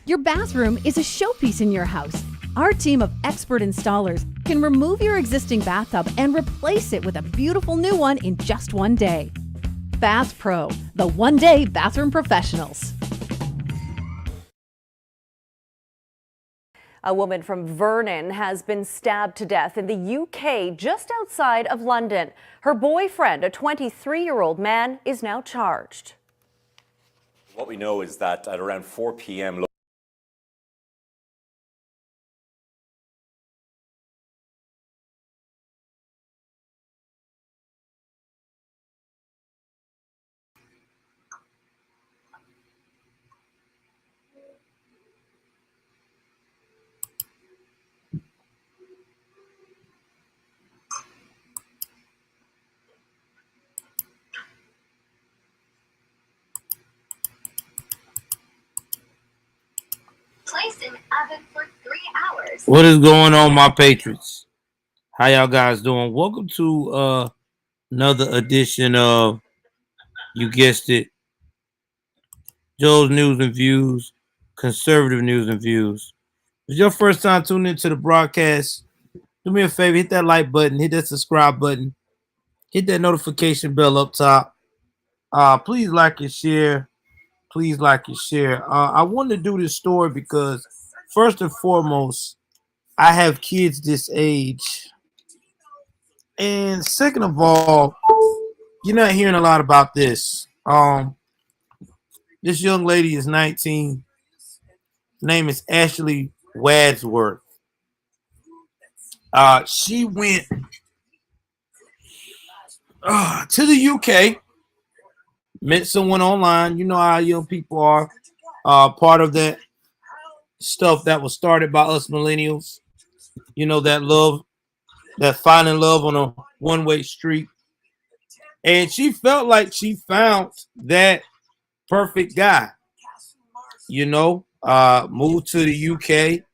Your bathroom is a showpiece in your house. Our team of expert installers can remove your existing bathtub and replace it with a beautiful new one in just one day. Bath Pro, the one-day bathroom professionals. A woman from Vernon has been stabbed to death in the UK just outside of London. Her boyfriend, a 23-year-old man, is now charged. What we know is that at around 4 p.m. Placed in oven for 3 hours. What is going on, my patrons? How y'all guys doing? Welcome to another edition of, you guessed it, Joel's News and Views, conservative news and views. If it's your first time tuning into the broadcast, do me a favor, hit that like button, hit that subscribe button, hit that notification bell up top. Please like and share. Please like and share. I wanted to do this story because, first and foremost, I have kids this age. And second of all, you're not hearing a lot about this. This young lady is 19. Her name is Ashley Wadsworth. She went to the UK. Met someone online. You know how young people are. Part of that stuff that was started by us millennials. You know, that love, that finding love on a one-way street. And she felt like she found that perfect guy. You know, moved to the UK,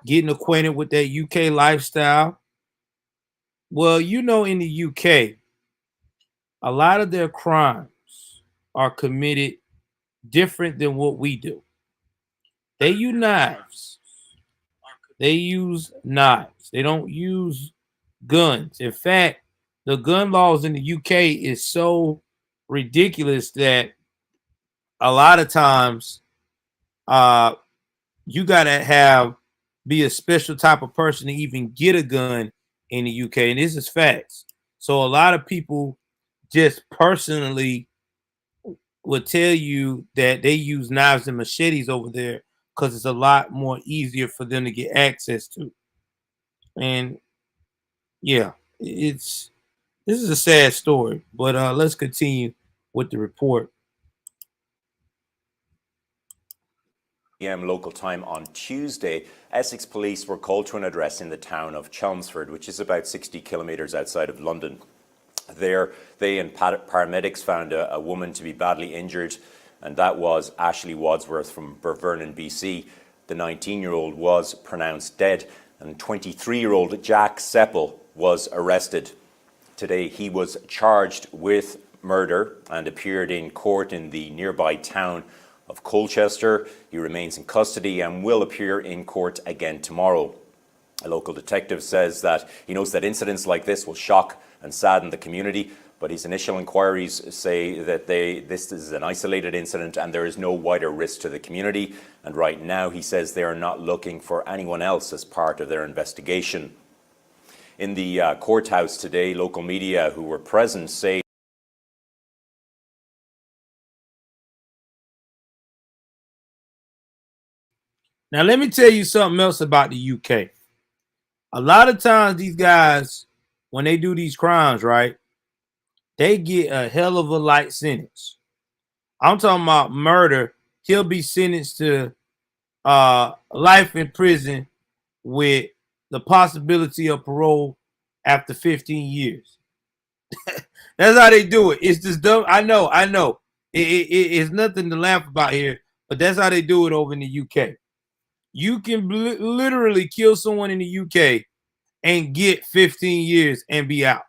getting acquainted with that UK lifestyle. Well, you know, in the UK, a lot of their crimes are committed different than what we do. They use knives. They use knives. They don't use guns. In fact, the gun laws in the UK is so ridiculous that a lot of times uh you gotta have be a special type of person to even get a gun in the UK. And this is facts. So a lot of people just personally would tell you that they use knives and machetes over there because it's a lot more easier for them to get access to. And yeah, it's this is a sad story, but let's continue with the report. PM local time on Tuesday, Essex police were called to an address in the town of Chelmsford, which is about 60 kilometres outside of London. There, they and paramedics found a woman to be badly injured, and that was Ashley Wadsworth from Vernon, BC. The 19-year-old was pronounced dead, and 23-year-old Jack Seppel was arrested. Today, he was charged with murder and appeared in court in the nearby town of Colchester. He remains in custody and will appear in court again tomorrow. A local detective says that he knows that incidents like this will shock and sadden the community, but his initial inquiries say that this is an isolated incident and there is no wider risk to the community. And right now, he says they are not looking for anyone else as part of their investigation. In the courthouse today, local media who were present say Now, let me tell you something else about the UK. A lot of times, these guys, when they do these crimes, right, they get a hell of a light sentence. I'm talking about murder. He'll be sentenced to life in prison with the possibility of parole after 15 years. That's how they do it. It's just dumb. I know. It's nothing to laugh about here, but that's how they do it over in the UK. You can literally kill someone in the UK and get 15 years and be out.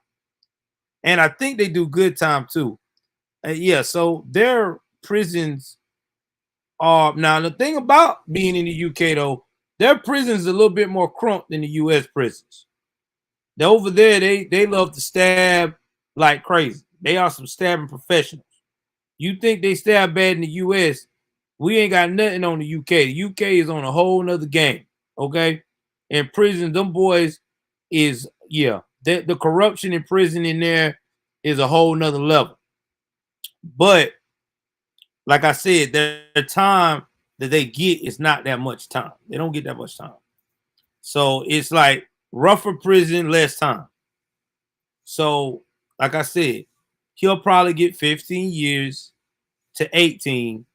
And I think they do good time too. Yeah, so their prisons are now the thing about being in the UK though, their prisons are a little bit more crunk than the US prisons. They're over there, they love to stab like crazy. They are some stabbing professionals. You think they stab bad in the US? We ain't got nothing on the UK. The UK is on a whole nother game. Okay. In prison, them boys is the corruption in prison in there is a whole nother level. But like I said, the time that they get is not that much time. They don't get that much time. So it's like rougher prison, less time. So, like I said, he'll probably get 15 years to 18.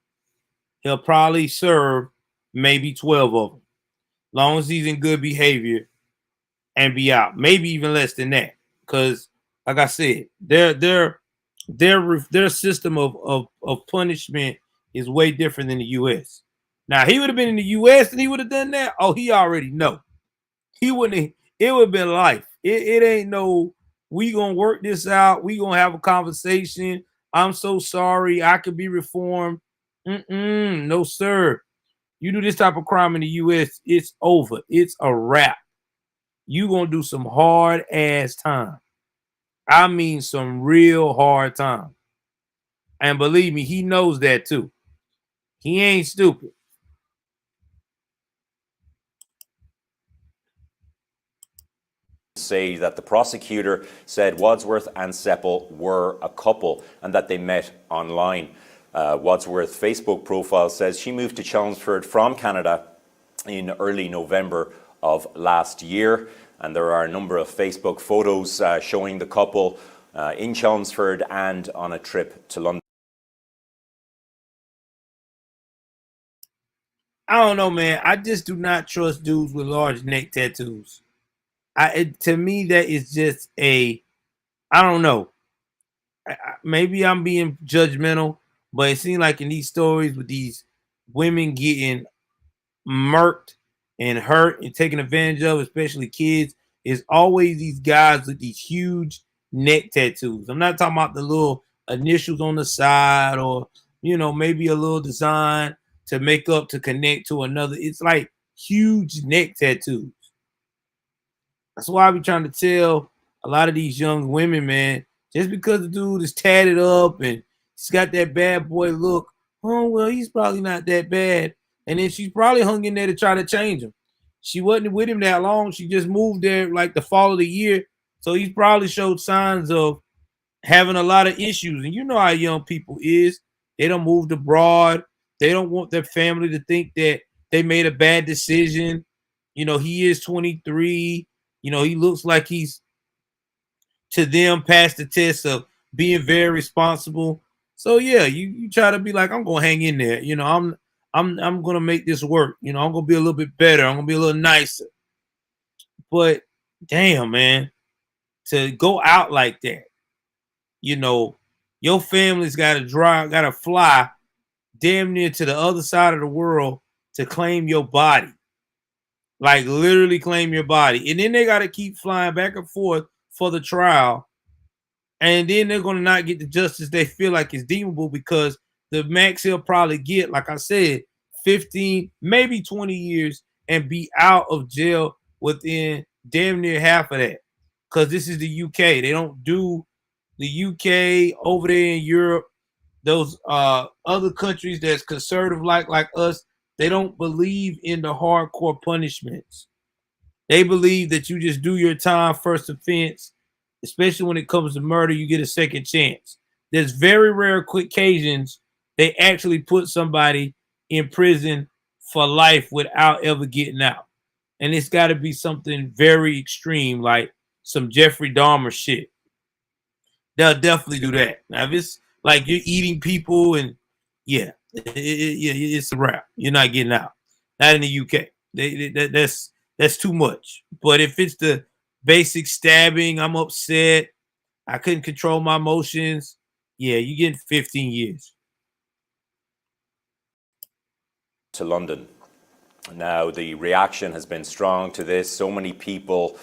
He'll probably serve maybe 12 of them, long as he's in good behavior and be out. Maybe even less than that, because, like I said, their system of punishment is way different than the U.S. Now, he would have been in the U.S. and he would have done that. Oh, he already know. He wouldn't. It would have been life. It ain't no. We gonna work this out. We gonna have a conversation. I'm so sorry. I could be reformed. No, sir. You do this type of crime in the U.S., it's over. It's a wrap. You gonna do some hard ass time. I mean, some real hard time. And believe me, he knows that too. He ain't stupid. say that the prosecutor said Wadsworth and Seppel were a couple and that they met online. Wadsworth's Facebook profile says she moved to Chelmsford from Canada in early November of last year, and there are a number of Facebook photos showing the couple in Chelmsford and on a trip to London. I don't know, man. I just do not trust dudes with large neck tattoos. To me, that is just I don't know. Maybe I'm being judgmental, but it seems like in these stories with these women getting murked and hurt and taken advantage of, especially kids, is always these guys with these huge neck tattoos. I'm not talking about the little initials on the side or, maybe a little design to make up to connect to another. It's like huge neck tattoos. That's why I be trying to tell a lot of these young women, man, just because the dude is tatted up and he's got that bad boy look, oh, well, he's probably not that bad. And then she's probably hung in there to try to change him. She wasn't with him that long. She just moved there like the fall of the year. So he's probably showed signs of having a lot of issues. And you know how young people is. They don't move abroad. They don't want their family to think that they made a bad decision. He is 23. He looks like he's to them past the test of being very responsible. So yeah, you try to be like, I'm gonna hang in there. I'm gonna make this work. I'm gonna be a little bit better. I'm gonna be a little nicer. But damn, man, to go out like that, your family's gotta fly damn near to the other side of the world to claim your body. Like literally claim your body. And then they gotta keep flying back and forth for the trial. And then they're gonna not get the justice they feel like is deemable because the max he'll probably get, like I said, 15, maybe 20 years and be out of jail within damn near half of that. Because this is the UK. They don't do the UK over there in Europe, those other countries that's conservative like us, they don't believe in the hardcore punishments. They believe that you just do your time, first offense, especially when it comes to murder, you get a second chance. There's very rare occasions they actually put somebody in prison for life without ever getting out. And it's got to be something very extreme, like some Jeffrey Dahmer shit. They'll definitely do that. Now, if it's like you're eating people and yeah, it's a wrap. You're not getting out. Not in the UK. That's too much. But if it's the basic stabbing, I'm upset, I couldn't control my emotions, yeah, you get 15 years. To London. Now, the reaction has been strong to this. So many people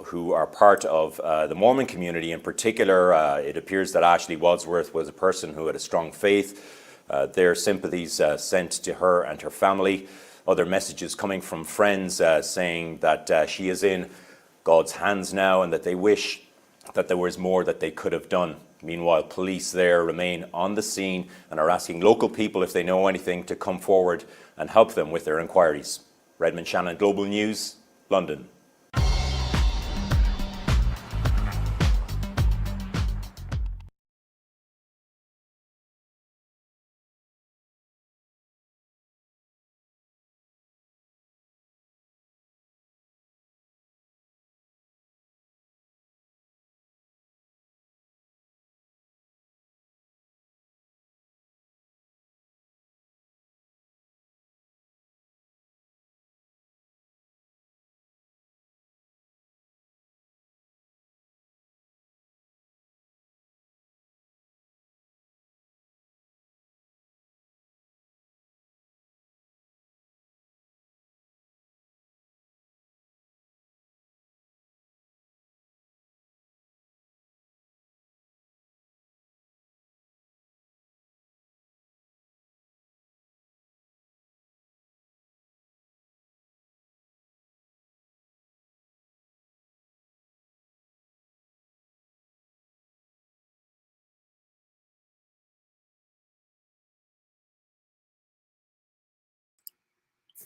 who are part of the Mormon community in particular, it appears that Ashley Wadsworth was a person who had a strong faith. Their sympathies sent to her and her family. Other messages coming from friends saying that she is in God's hands now and that they wish that there was more that they could have done. Meanwhile, police there remain on the scene and are asking local people if they know anything to come forward and help them with their inquiries. Redmond Shannon, Global News, London.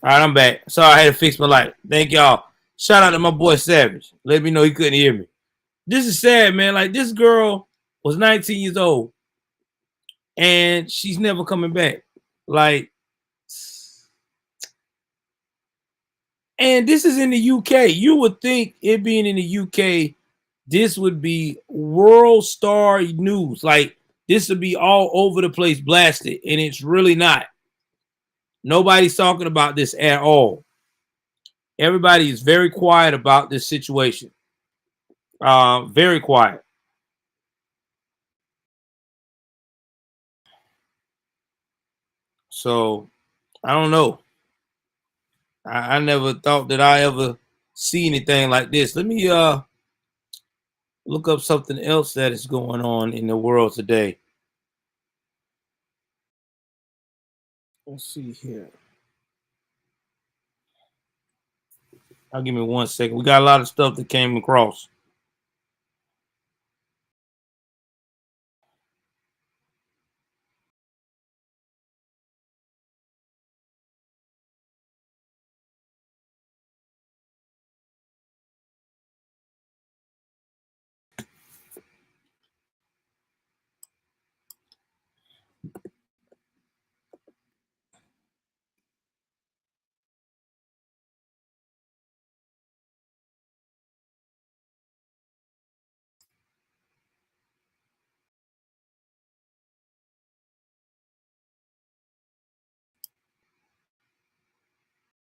All right, I'm back. Sorry, I had to fix my light. Thank y'all. Shout out to my boy Savage. Let me know he couldn't hear me. This is sad, man. Like, this girl was 19 years old and she's never coming back. Like, and this is in the UK. You would think it being in the UK this would be world star news. Like, this would be all over the place blasted, and it's really not. Nobody's talking about this at all. Everybody is very quiet about this situation. Very quiet. So I don't know. I never thought that I ever see anything like this. Let me look up something else that is going on in the world today. Let's see here. I'll give me 1 second. We got a lot of stuff that came across.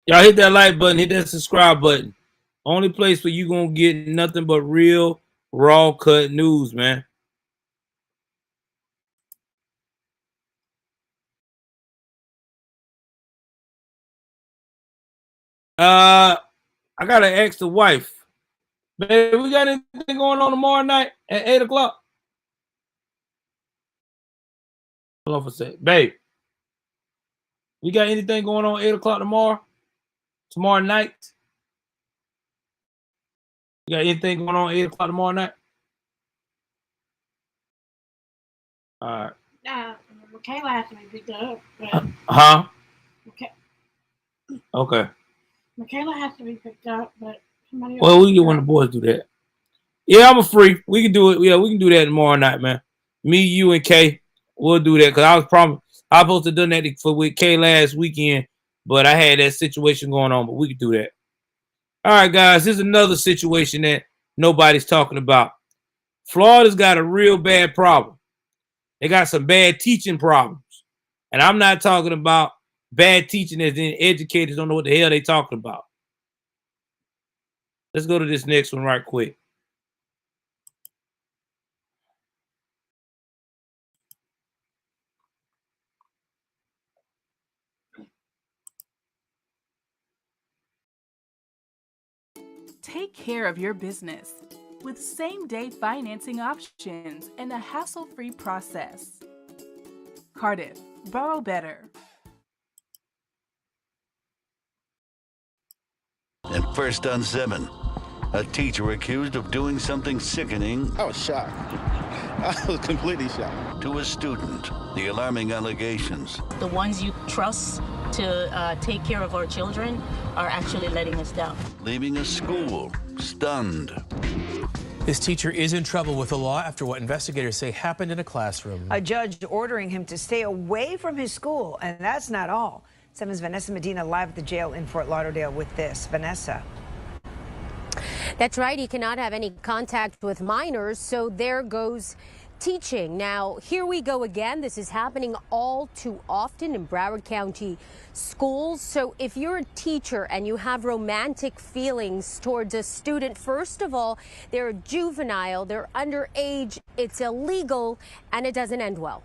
Y'all hit that like button, hit that subscribe button. Only place where you gonna get nothing but real, raw cut news, man. I gotta ask the wife. Babe, we got anything going on tomorrow night at 8 o'clock? Hold on for a sec. Babe, we got anything going on 8 o'clock tomorrow? Tomorrow night? You got anything going on 8 o'clock tomorrow night? All right. Michaela has to be picked up. But Huh? Okay. Okay. Michaela has to be picked up, but somebody else. Well, we can when the boys do that. Yeah, I'm free. We can do it. Yeah, we can do that tomorrow night, man. Me, you, and Kay, we'll do that because I was supposed to have done that with Kay last weekend, but I had that situation going on. But we can do that. All right, guys. This is another situation that nobody's talking about. Florida's got a real bad problem. They got some bad teaching problems, and I'm not talking about bad teaching as in educators don't know what the hell they talking about. Let's go to this next one right quick. Take care of your business with same-day financing options and a hassle-free process. Cardiff, borrow better. And first on 7, a teacher accused of doing something sickening. I was shocked. I was completely shocked. To a student. The alarming allegations. The ones you trust to take care of our children are actually letting us down. Leaving a school stunned. This teacher is in trouble with the law after what investigators say happened in a classroom. A judge ordering him to stay away from his school, and that's not all. 7's Vanessa Medina live at the jail in Fort Lauderdale with this. Vanessa. That's right. He cannot have any contact with minors, so there goes teaching. Now, here we go again. This is happening all too often in Broward County schools. So if you're a teacher and you have romantic feelings towards a student, first of all, they're a juvenile, they're underage, it's illegal, and it doesn't end well.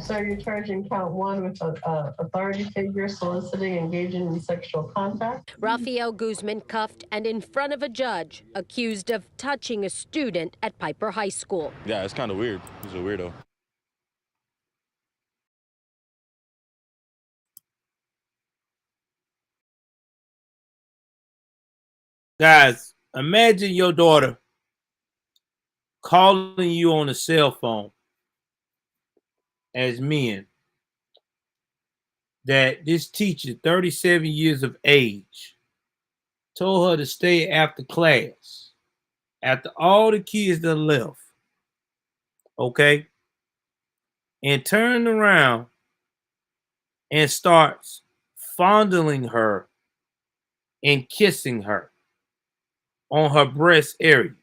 So you're charging count 1 with an authority figure soliciting, engaging in sexual contact? Rafael Guzman cuffed and in front of a judge, accused of touching a student at Piper High School. Yeah, it's kind of weird. He's a weirdo. Guys, imagine your daughter calling you on a cell phone as men that this teacher, 37 years of age, told her to stay after class, after all the kids that left, okay, and turned around and starts fondling her and kissing her on her breast area.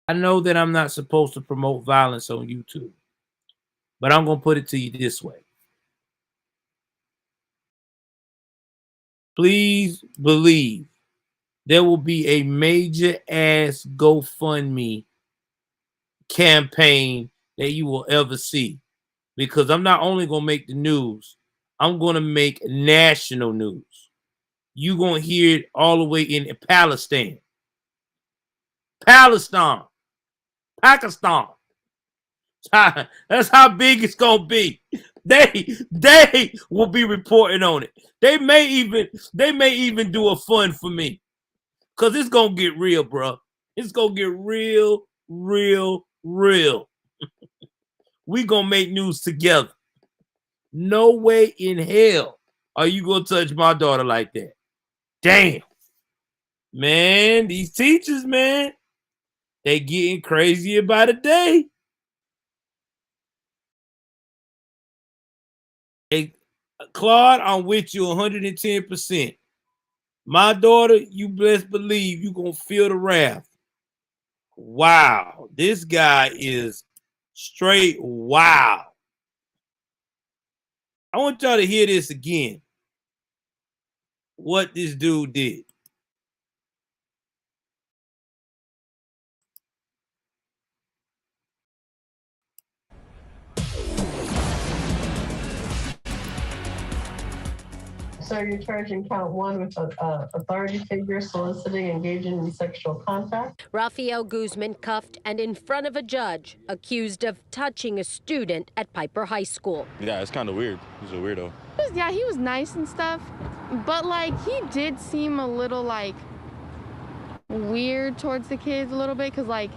I know that I'm not supposed to promote violence on YouTube, but I'm going to put it to you this way. Please believe there will be a major ass GoFundMe campaign that you will ever see, because I'm not only going to make the news, I'm going to make national news. You're going to hear it all the way in Palestine, Pakistan. That's how big it's going to be. They will be reporting on it. They may even do a fund for me, because it's going to get real, bro. It's going to get real. We going to make news together. No way in hell are you going to touch my daughter like that. Damn. Man, these teachers, man, they getting crazier by the day. Hey, Claude, I'm with you 110%. My daughter, you best believe you going to feel the wrath. Wow. This guy is straight wow. I want y'all to hear this again. What this dude did. So you're charging count one with authority figure soliciting, engaging in sexual contact. Rafael Guzman cuffed and in front of a judge, accused of touching a student at Piper High School. Yeah, it's kind of weird. He's a weirdo. Yeah, he was nice and stuff, but like he did seem a little like weird towards the kids a little bit, because like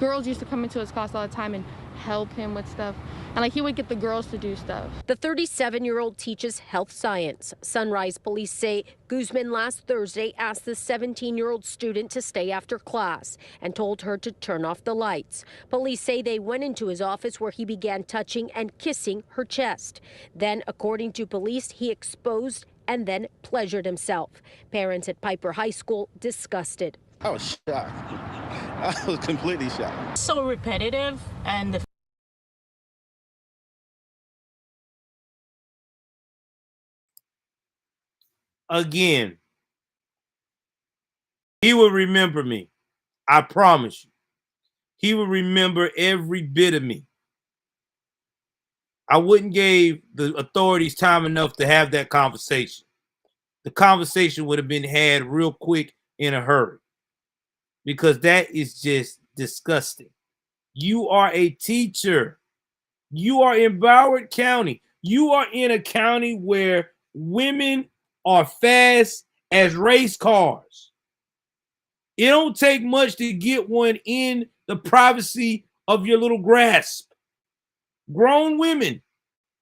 girls used to come into his class all the time and help him with stuff, and like he would get the girls to do stuff. The 37-year-old teaches health science. Sunrise police say Guzman last Thursday asked the 17-year-old student to stay after class and told her to turn off the lights. Police say they went into his office where he began touching and kissing her chest. Then, according to police, he exposed and then pleasured himself. Parents at Piper High School disgusted. I was shocked. I was completely shocked. So repetitive, and the Again, he will remember me. I promise you. He will remember every bit of me. I wouldn't give the authorities time enough to have that conversation. The conversation would have been had real quick in a hurry, because that is just disgusting. You are a teacher. You are in Broward County. You are in a county where women are fast as race cars. It don't take much to get one in the privacy of your little grasp. Grown women,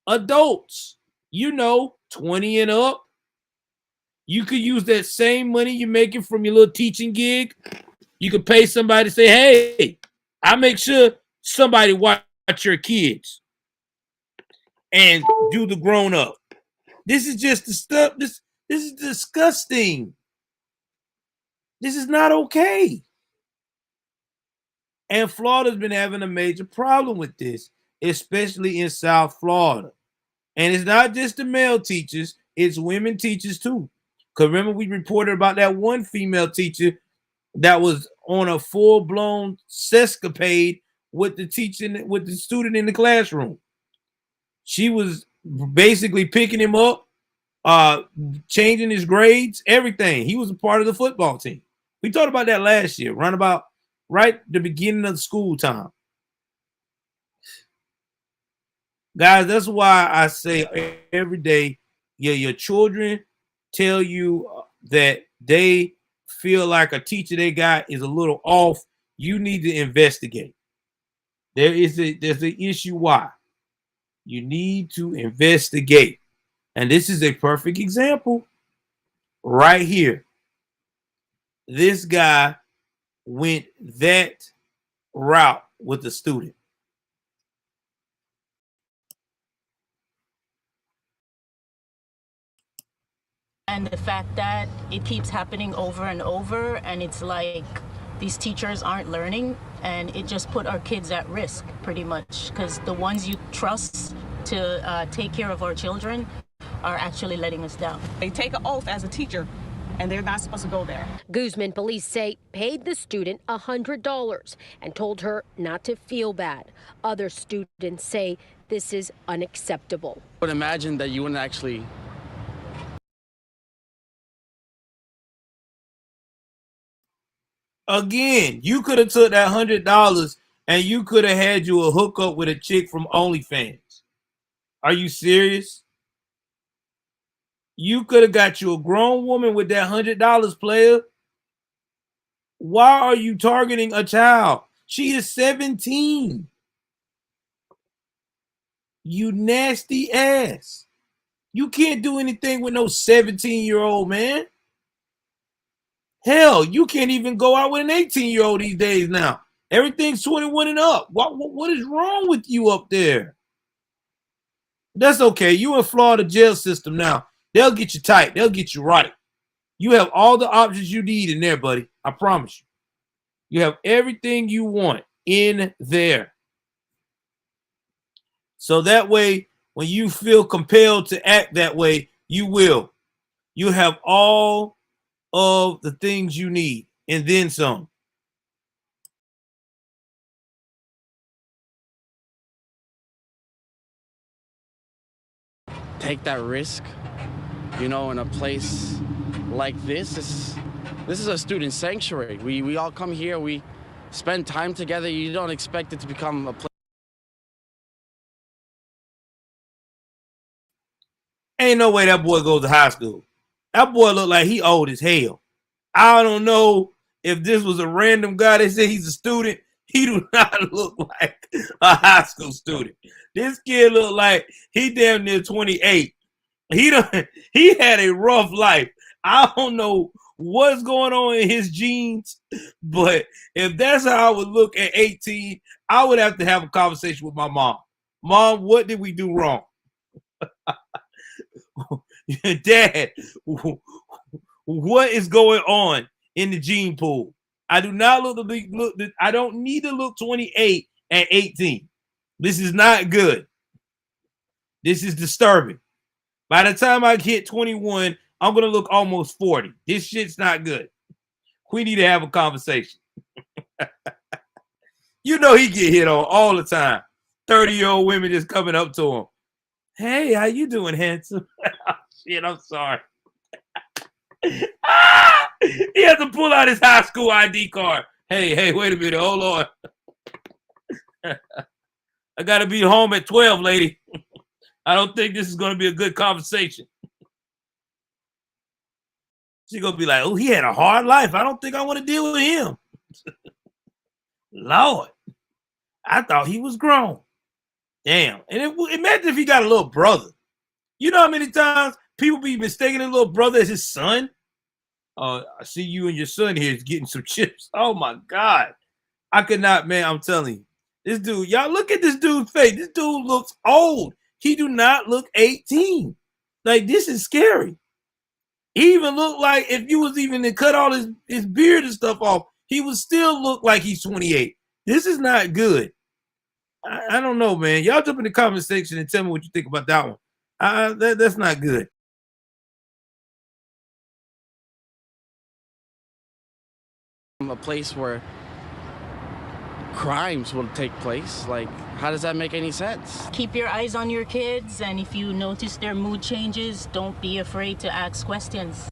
adults, 20 and up. You could use that same money you're making from your little teaching gig. You could pay somebody to say, hey, I make sure somebody watch your kids and do the grown up. This is just the stuff. This is disgusting. This is not okay. And Florida's been having a major problem with this, especially in South Florida. And it's not just the male teachers, it's women teachers too. Because remember, we reported about that one female teacher that was on a full-blown sescapade with the student in the classroom. She was basically picking him up, changing his grades, everything. He was a part of the football team. We talked about that last year, right the beginning of the school time. Guys, that's why I say every day, your children tell you that they feel like a teacher they got is a little off. You need to investigate. There's an issue why. You need to investigate. And this is a perfect example right here. This guy went that route with the student. And the fact that it keeps happening over and over, and it's like these teachers aren't learning, and it just put our kids at risk pretty much, because the ones you trust to take care of our children are actually letting us down. They take an oath as a teacher, and they're not supposed to go there. Guzman police say paid the student $100 and told her not to feel bad. Other students say this is unacceptable. I would imagine that you wouldn't actually. Again, you could have took that $100 and you could have had you a hookup with a chick from OnlyFans. Are you serious? You could have got you a grown woman with that $100, player. Why are you targeting a child? She is 17. You nasty ass. You can't do anything with no 17-year-old, man. Hell, you can't even go out with an 18-year-old these days now. Everything's 21 and up. What is wrong with you up there? That's okay. You in Florida jail system now. They'll get you tight. They'll get you right. You have all the options you need in there, buddy. I promise you. You have everything you want in there. So that way, when you feel compelled to act that way, you will. You have all of the things you need and then some. Take that risk, you know, in a place like this. This is a student sanctuary. We all come here, we spend time together. You don't expect it to become a place. Ain't no way that boy goes to high school. That boy look like he old as hell. I don't know if this was a random guy that said he's a student. He do not look like a high school student. This kid look like he damn near 28. He had a rough life. I don't know what's going on in his genes, but if that's how I would look at 18, I would have to have a conversation with my mom. Mom, what did we do wrong? Dad, what is going on in the gene pool? I do not look. I don't need to look 28 at 18. This is not good. This is disturbing. By the time I hit 21, I'm gonna look almost 40. This shit's not good. We need to have a conversation. You know he get hit on all the time. 30-year-old women just coming up to him. Hey, how you doing, handsome? Shit, I'm sorry. He has to pull out his high school ID card. Hey, wait a minute. Hold on. I got to be home at 12, lady. I don't think this is going to be a good conversation. She's going to be like, oh, he had a hard life. I don't think I want to deal with him. Lord, I thought he was grown. Damn. And imagine if he got a little brother. You know how many times people be mistaking his little brother as his son? I see you and your son here is getting some chips. Oh, my God. I could not, man. I'm telling you. This dude, y'all look at this dude's face. This dude looks old. He do not look 18. Like, this is scary. He even looked like if you was even to cut all his beard and stuff off, he would still look like he's 28. This is not good. I don't know, man. Y'all jump in the comment section and tell me what you think about that one. That's not good. A place where crimes will take place. Like, how does that make any sense? Keep your eyes on your kids, and if you notice their mood changes, don't be afraid to ask questions.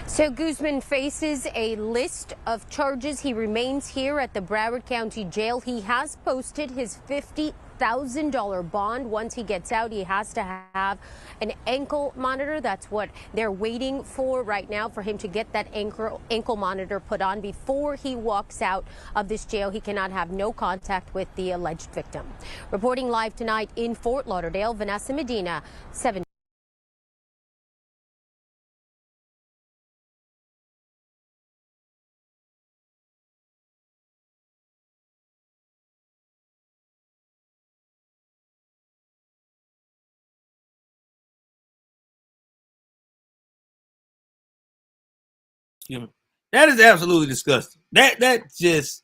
So Guzman faces a list of charges. He remains here at the Broward County Jail. He has posted his $50,000 bond. Once he gets out, he has to have an ankle monitor. That's what they're waiting for right now, for him to get that ankle monitor put on before he walks out of this jail. He cannot have no contact with the alleged victim. Reporting live tonight in Fort Lauderdale, Vanessa Medina, 7. Excuse me. That is absolutely disgusting. That just,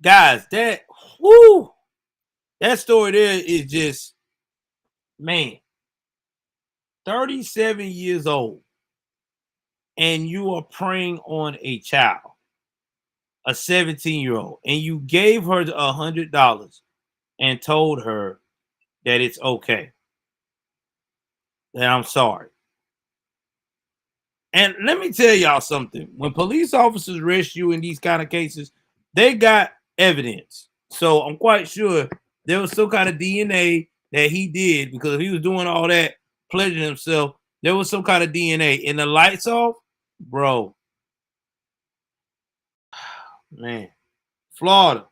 guys, that whoo, that story there is just, man, 37 years old, and you are preying on a child, a 17-year-old, and you gave her $100 and told her that it's okay. That I'm sorry. And let me tell y'all something. When police officers arrest you in these kind of cases, they got evidence. So I'm quite sure there was some kind of DNA that he did, because if he was doing all that, pleasuring himself, there was some kind of DNA. And the lights off, bro. Man. Florida.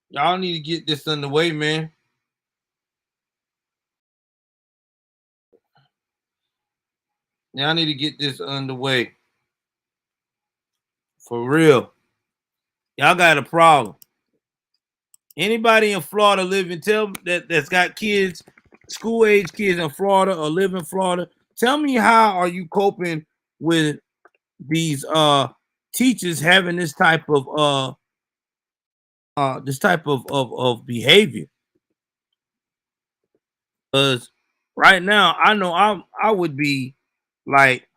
Y'all need to get this underway, man. Y'all need to get this underway. For real. Y'all got a problem. Anybody in Florida living, that's got kids, school age kids in Florida or live in Florida, tell me, how are you coping with these teachers having this type of behavior? Because right now I know I would be like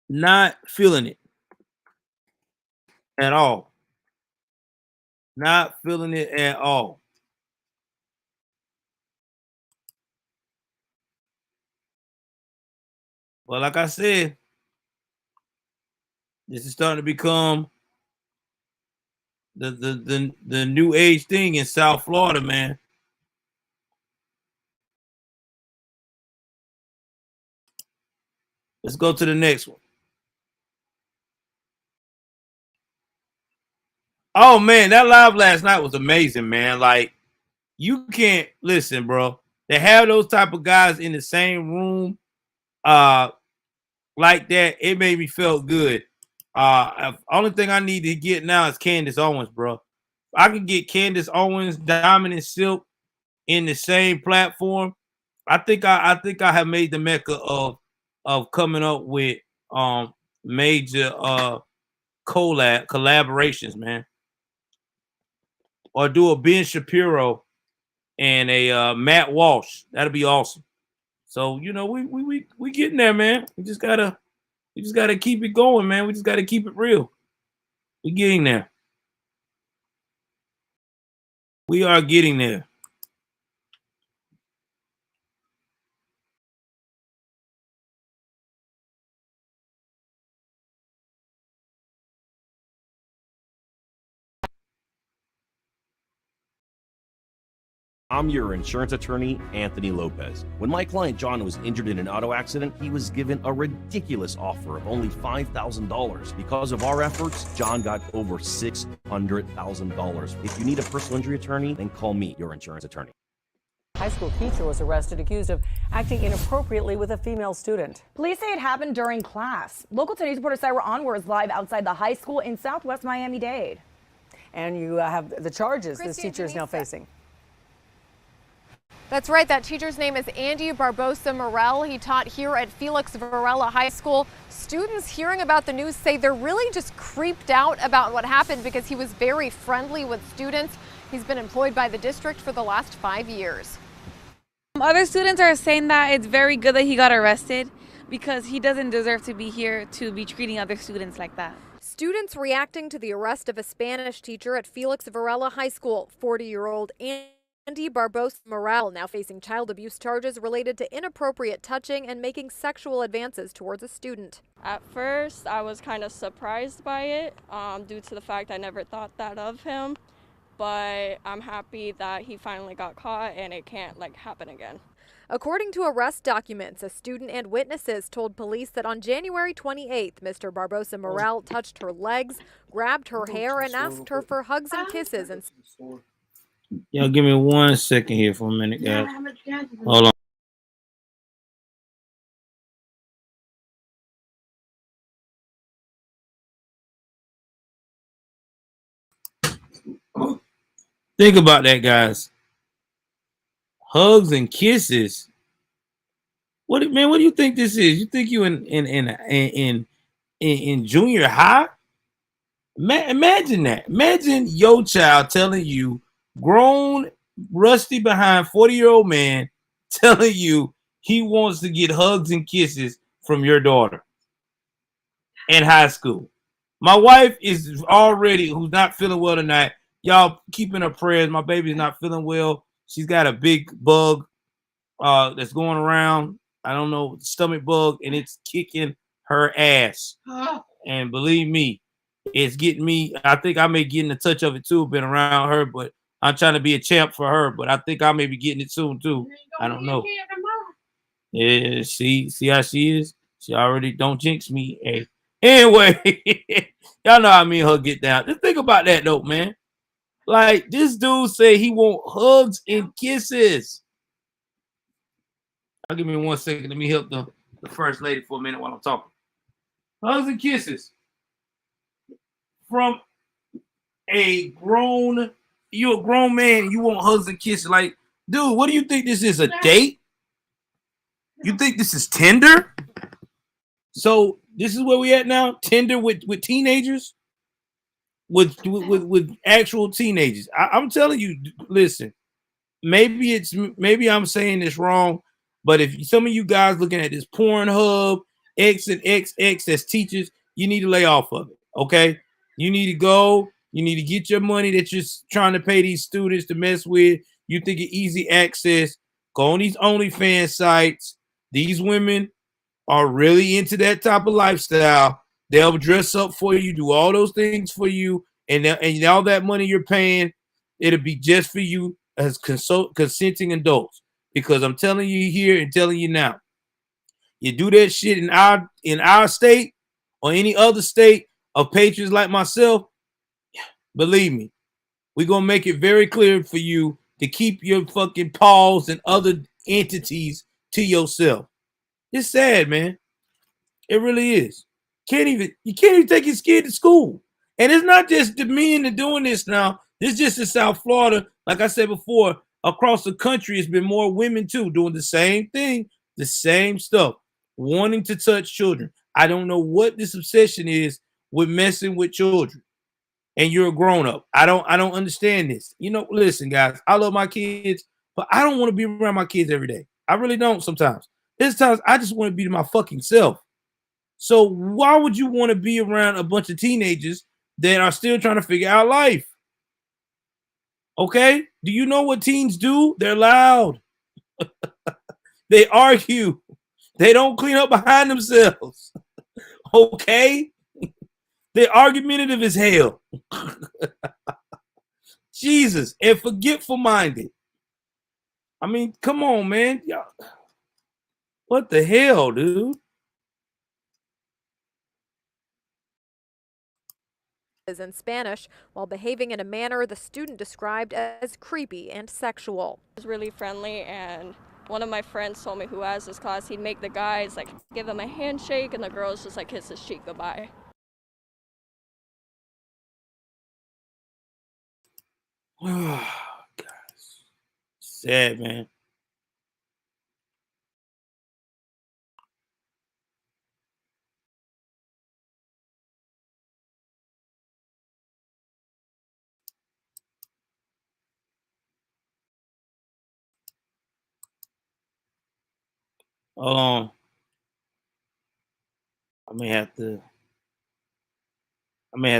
not feeling it at all. Not feeling it at all. But like I said, this is starting to become the new age thing in South Florida, man. Let's go to the next one. Oh man, that live last night was amazing, man. Like, you can't listen, bro. To have those type of guys in the same room, like that, it made me feel good. Only thing I need to get now is Candace Owens, bro. I can get Candace Owens, Diamond and Silk in the same platform. I think I have made the mecca of coming up with major collaborations, man. Or do a Ben Shapiro and a Matt Walsh. That'll be awesome. So we getting there, man. We just gotta keep it going, man. We just gotta keep it real. We're getting there. We are getting there. I'm your insurance attorney, Anthony Lopez. When my client John was injured in an auto accident, he was given a ridiculous offer of only $5,000. Because of our efforts, John got over $600,000. If you need a personal injury attorney, then call me, your insurance attorney. High school teacher was arrested accused of acting inappropriately with a female student. Police say it happened during class. Local 10 News reporter Syra Onwar is live outside the high school in southwest Miami-Dade. And you have the charges this teacher is now facing. That's right. That teacher's name is Andy Barbosa-Morrell. He taught here at Felix Varela High School. Students hearing about the news say they're really just creeped out about what happened because he was very friendly with students. He's been employed by the district for the last 5 years. Other students are saying that it's very good that he got arrested because he doesn't deserve to be here to be treating other students like that. Students reacting to the arrest of a Spanish teacher at Felix Varela High School. 40-year-old Andy Barbosa-Morrell now facing child abuse charges related to inappropriate touching and making sexual advances towards a student. At first, I was kind of surprised by it due to the fact I never thought that of him. But I'm happy that he finally got caught and it can't happen again. According to arrest documents, a student and witnesses told police that on January 28th, Mr. Barbosa-Morrell touched her legs, grabbed her hair, and asked her for hugs and kisses. And Y'all give me 1 second here for a minute, guys. Hold on. Think about that, guys. Hugs and kisses. What man? What do you think this is? You think you in junior high? Imagine that. Imagine your child telling you, grown, rusty behind 40-year-old man telling you he wants to get hugs and kisses from your daughter in high school. My wife is already, who's not feeling well tonight. Y'all keeping her prayers. My baby's not feeling well. She's got a big bug that's going around. I don't know, stomach bug, and it's kicking her ass. And believe me, it's getting me. I think I may get in a touch of it too, been around her, but I'm trying to be a champ for her. But I think I may be getting it soon too. I don't know. Yeah, see how she is? She already don't jinx me. Hey. Anyway, y'all know how me and her get down. Just think about that though, man. Like this dude say he want hugs and kisses. I'll give me 1 second. Let me help the first lady for a minute while I'm talking. Hugs and kisses from you're a grown man. You want hugs and kisses. Like, dude, what do you think this is? A date? You think this is Tinder? So this is where we at now? Tinder with teenagers? With actual teenagers. I'm telling you, listen, maybe I'm saying this wrong, but if some of you guys looking at this Pornhub, X and XX as teachers, you need to lay off of it. Okay. You need to go, you need to get your money that you're trying to pay these students to mess with. You think of easy access, go on these OnlyFans sites. These women are really into that type of lifestyle. They'll dress up for you, do all those things for you, and all that money you're paying, it'll be just for you as consenting adults. Because I'm telling you here and telling you now, you do that shit in our state or any other state of patriots like myself, believe me, we're gonna make it very clear for you to keep your fucking paws and other entities to yourself. It's sad, man. It really is. You can't even take his kid to school. And it's not just the men that doing this now. It's just in South Florida. Like I said before, across the country, it's been more women too doing the same thing, the same stuff, wanting to touch children. I don't know what this obsession is with messing with children. And you're a grown-up. I don't understand this. You know, listen, guys, I love my kids, but I don't want to be around my kids every day. I really don't sometimes. There's times I just want to be to my fucking self. So why would you want to be around a bunch of teenagers that are still trying to figure out life? Okay? Do you know what teens do? They're loud. They argue. They don't clean up behind themselves. Okay? They're argumentative as hell. Jesus, and forgetful-minded. I mean, come on, man. Y'all. What the hell, dude? In Spanish while behaving in a manner the student described as creepy and sexual. He was really friendly, and one of my friends told me who has this class, he'd make the guys like give them a handshake and the girls just like kiss his cheek goodbye. Guys, sad, man. I may have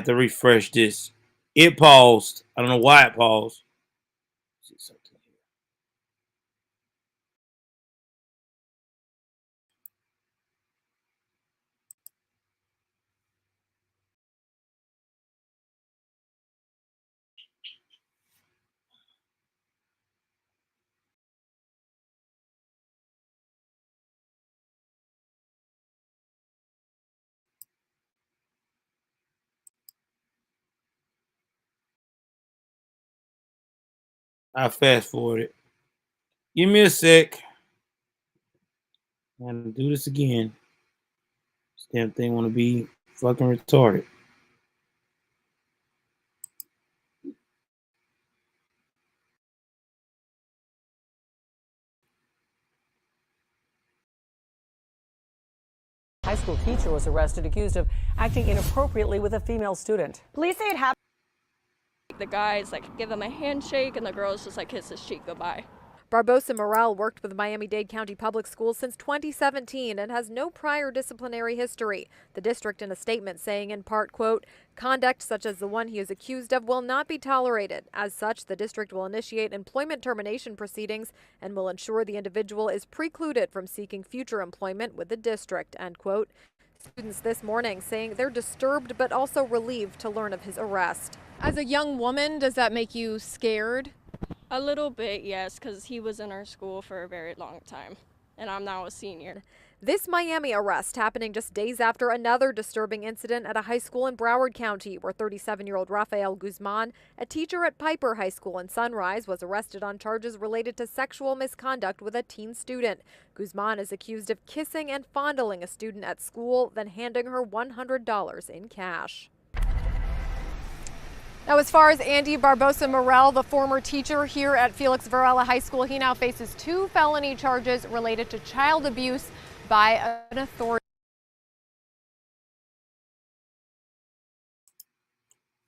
to refresh this. It paused. I don't know why it paused. I fast forward it. Give me a sec. I'm gonna do this again. This damn thing want to be fucking retarded. high school teacher was arrested accused of acting inappropriately with a female student. Police say it happened. The guys like give him a handshake and the girls just like kiss his cheek goodbye. Barbosa-Morrell worked with Miami-Dade County Public Schools since 2017 and has no prior disciplinary history. The district in a statement saying in part, quote, "Conduct such as the one he is accused of will not be tolerated. As such, the district will initiate employment termination proceedings and will ensure the individual is precluded from seeking future employment with the district," end quote. Students this morning saying they're disturbed but also relieved to learn of his arrest. As a young woman, does that make you scared? A little bit, yes, because he was in our school for a very long time, and I'm now a senior. This Miami arrest happening just days after another disturbing incident at a high school in Broward County, where 37-year-old Rafael Guzman, a teacher at Piper High School in Sunrise, was arrested on charges related to sexual misconduct with a teen student. Guzman is accused of kissing and fondling a student at school, then handing her $100 in cash. Now, as far as Andy Barbosa-Morrell, the former teacher here at Felix Varela High School, he now faces 2 felony charges related to child abuse by an authority.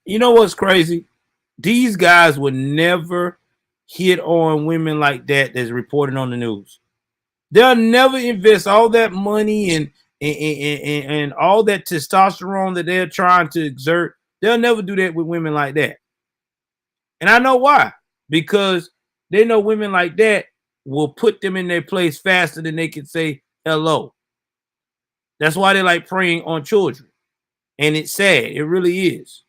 You know what's crazy? These guys would never hit on women like that that's reported on the news. They'll never invest all that money and all that testosterone that they're trying to exert. They'll never do that with women like that. And I know why. Because they know women like that will put them in their place faster than they can say hello. That's why they like preying on children. And it's sad. It really is.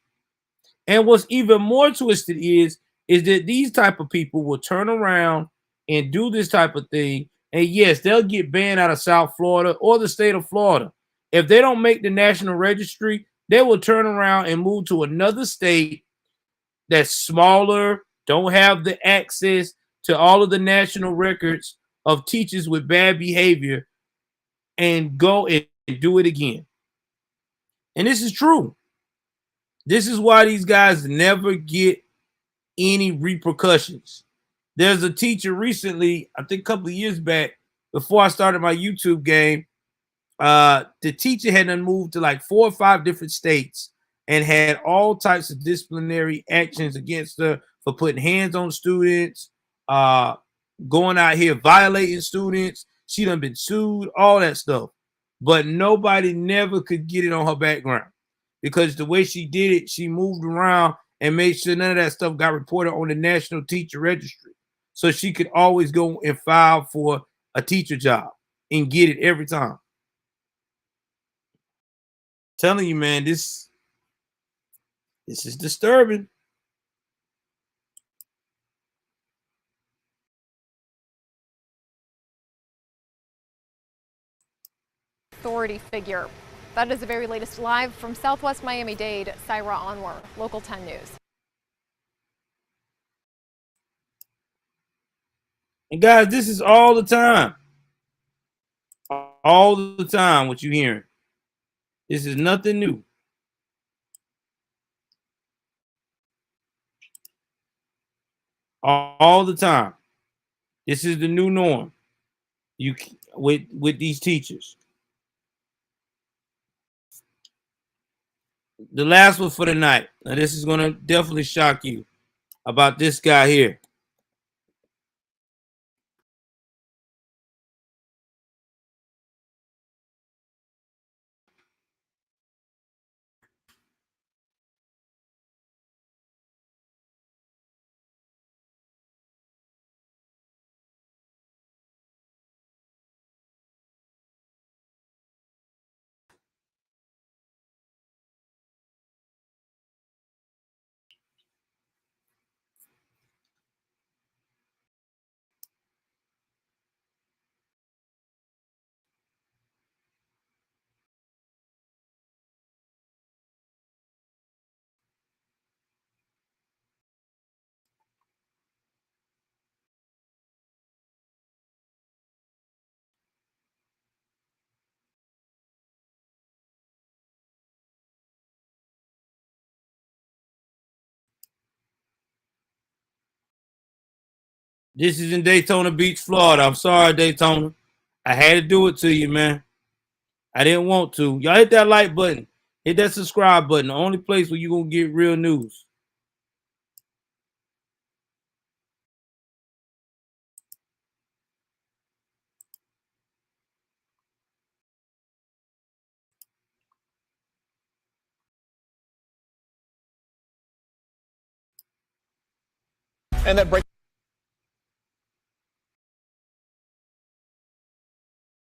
And what's even more twisted is that these type of people will turn around and do this type of thing. And yes, they'll get banned out of South Florida or the state of Florida. If they don't make the national registry, they will turn around and move to another state that's smaller, don't have the access to all of the national records of teachers with bad behavior, and go and do it again. And this is true. This is why these guys never get any repercussions. There's a teacher recently, I think a couple of years back, before I started my YouTube game, the teacher had moved to like 4 or 5 different states and had all types of disciplinary actions against her for putting hands on students, going out here violating students. She done been sued, all that stuff. But nobody never could get it on her background because the way she did it, she moved around and made sure none of that stuff got reported on the National Teacher Registry. So she could always go and file for a teacher job and get it every time. Telling you, man, this is disturbing. Authority figure. That is the very latest live from Southwest Miami-Dade. Syra Anwar, Local 10 News. And guys, this is all the time. All the time what you're hearing. This is nothing new. All the time. This is the new norm. You with these teachers. The last one for the night. Now this is gonna definitely shock you about this guy here. This is in Daytona Beach, Florida. I'm sorry, Daytona. I had to do it to you, man. I didn't want to. Y'all hit that like button. Hit that subscribe button. The only place where you're going to get real news. And that break.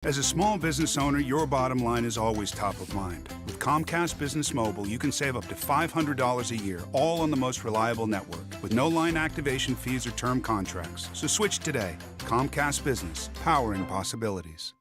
As a small business owner, your bottom line is always top of mind. With Comcast Business Mobile, you can save up to $500 a year, all on the most reliable network, with no line activation fees or term contracts. So switch today. Comcast Business, powering possibilities.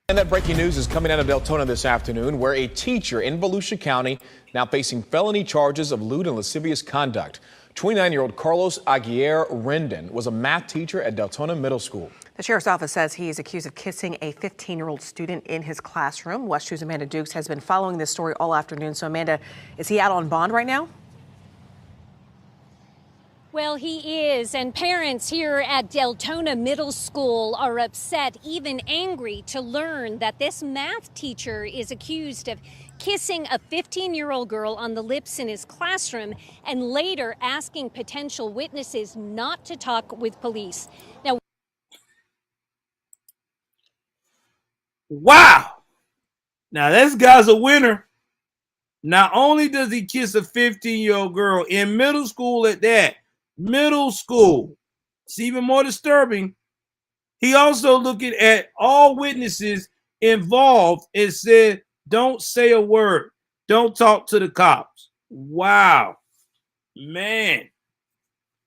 And that breaking news is coming out of Deltona this afternoon, where a teacher in Volusia County now facing felony charges of lewd and lascivious conduct. 29-year-old Carlos Aguirre Rendon was a math teacher at Deltona Middle School. The sheriff's office says he is accused of kissing a 15-year-old student in his classroom. West 2's Amanda Dukes has been following this story all afternoon. So, Amanda, is he out on bond right now? Well, he is, and parents here at Deltona Middle School are upset, even angry, to learn that this math teacher is accused of kissing a 15-year-old girl on the lips in his classroom and later asking potential witnesses not to talk with police. Now, wow. Now, this guy's a winner. Not only does he kiss a 15-year-old girl in middle school at that, middle school, it's even more disturbing. He also looking at all witnesses involved and said, don't say a word. Don't talk to the cops. Wow. Man.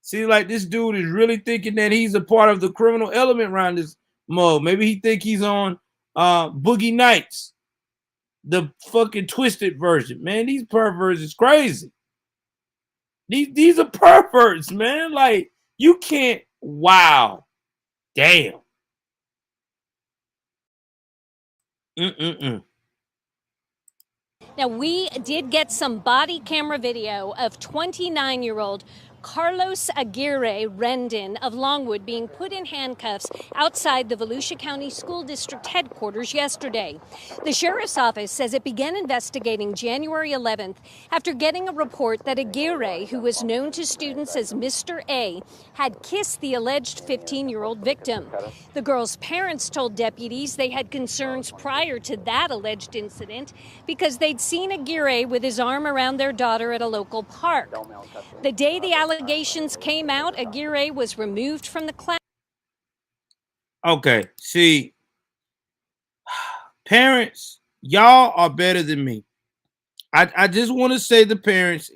See, like this dude is really thinking that he's a part of the criminal element around this mode. Maybe he think he's on Boogie Nights, the fucking twisted version. Man, these perverts is crazy. These are perverts, man. Like, you can't. Wow. Damn. Now, we did get some body camera video of 29-year-old Carlos Aguirre Rendon of Longwood being put in handcuffs outside the Volusia County School District headquarters yesterday. The sheriff's office says it began investigating January 11th after getting a report that Aguirre, who was known to students as Mr. A, had kissed the alleged 15-year-old victim. The girl's parents told deputies they had concerns prior to that alleged incident because they'd seen Aguirre with his arm around their daughter at a local park. The day the allegations came out, Aguirre was removed from the class. Okay, see, parents, y'all are better than me. I just want to say the parents,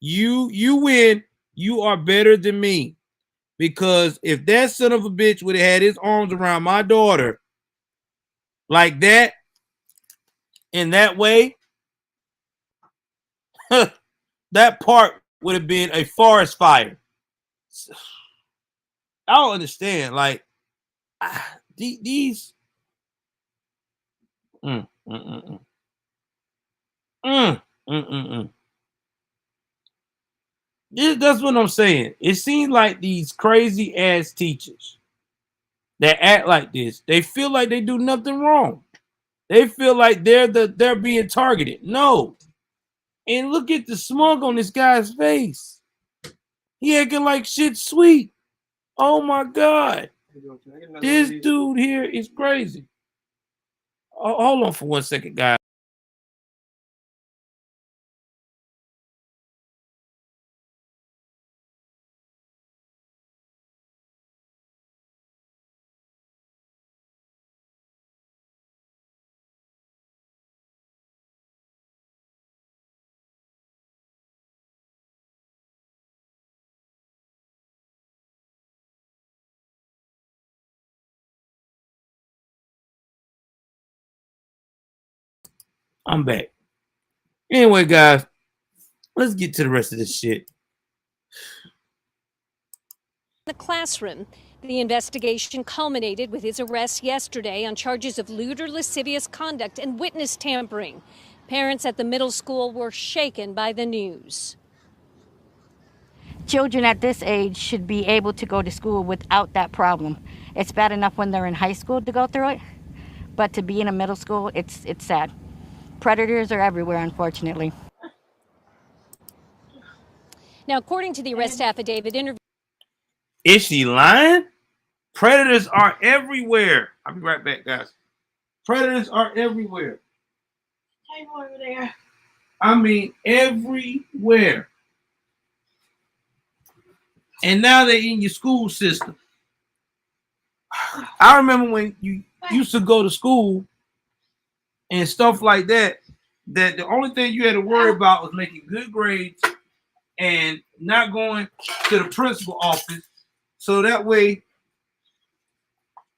you win. You are better than me. Because if that son of a bitch would have had his arms around my daughter like that, in that way, that part would have been a forest fire. I don't understand. Like, these. That's what I'm saying. It seems like these crazy ass teachers that act like this, they feel like they do nothing wrong. They feel like they're being targeted. No. And look at the smug on this guy's face. He acting like shit sweet. Oh my God. This dude here is crazy. Oh, hold on for 1 second, guys. I'm back. Anyway, guys, let's get to the rest of this shit. The classroom. The investigation culminated with his arrest yesterday on charges of lewd or lascivious conduct and witness tampering. Parents at the middle school were shaken by the news. Children at this age should be able to go to school without that problem. It's bad enough when they're in high school to go through it, but to be in a middle school, it's sad. Predators are everywhere, unfortunately. Now, according to the arrest affidavit, Is she lying? Predators are everywhere. I'll be right back, guys. Predators are everywhere. Hey, over there. I mean, everywhere. And now they're in your school system. I remember when you used to go to school and stuff like that, that the only thing you had to worry about was making good grades and not going to the principal office, so that way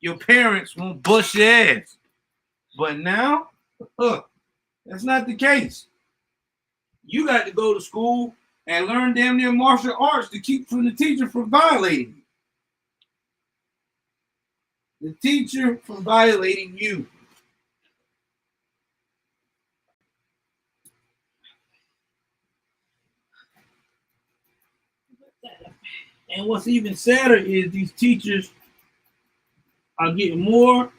your parents won't bust your ass. But now, that's not the case. You got to go to school and learn damn near martial arts to keep from the teacher from violating you. The teacher from violating you. And what's even sadder is these teachers are getting more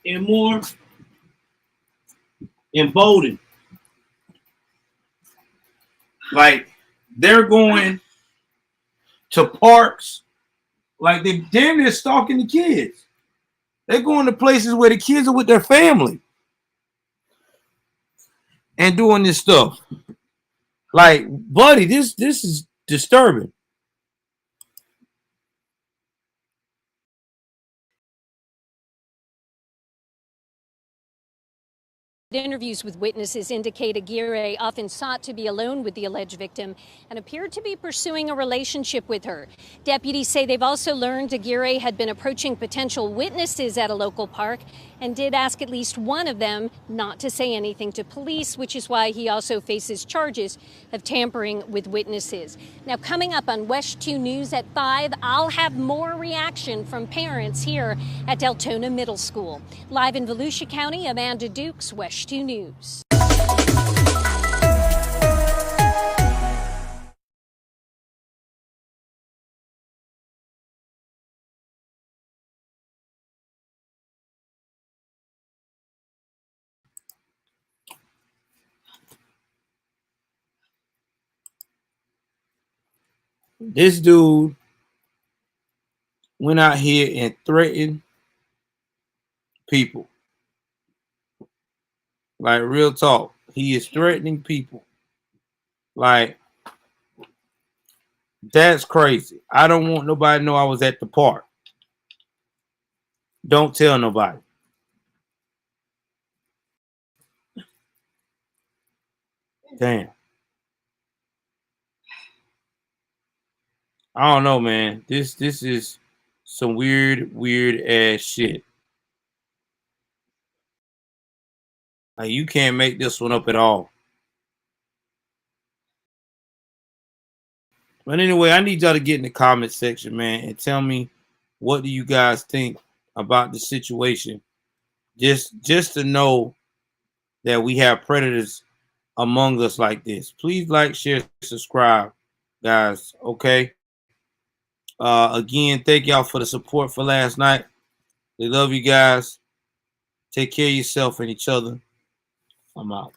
and more emboldened. Like they're going to parks, like they damn near stalking the kids. They're going to places where the kids are with their family and doing this stuff. Like, buddy, this is disturbing. Interviews with witnesses indicate Aguirre often sought to be alone with the alleged victim and appeared to be pursuing a relationship with her. Deputies say they've also learned Aguirre had been approaching potential witnesses at a local park and did ask at least one of them not to say anything to police, which is why he also faces charges of tampering with witnesses. Now, coming up on WESH 2 News at 5, I'll have more reaction from parents here at Deltona Middle School. Live in Volusia County, Amanda Dukes, WESH 2 News. This dude went out here and threatened people. Like, real talk. He is threatening people. Like, that's crazy. I don't want nobody to know I was at the park. Don't tell nobody. Damn. I don't know, man. This is some weird ass shit. Like, you can't make this one up at all. But anyway, I need y'all to get in the comment section, man, and tell me what do you guys think about the situation. Just to know that we have predators among us like this. Please like, share, subscribe, guys. Okay. Again, thank y'all for the support for last night. We love you guys. Take care of yourself and each other. I'm out.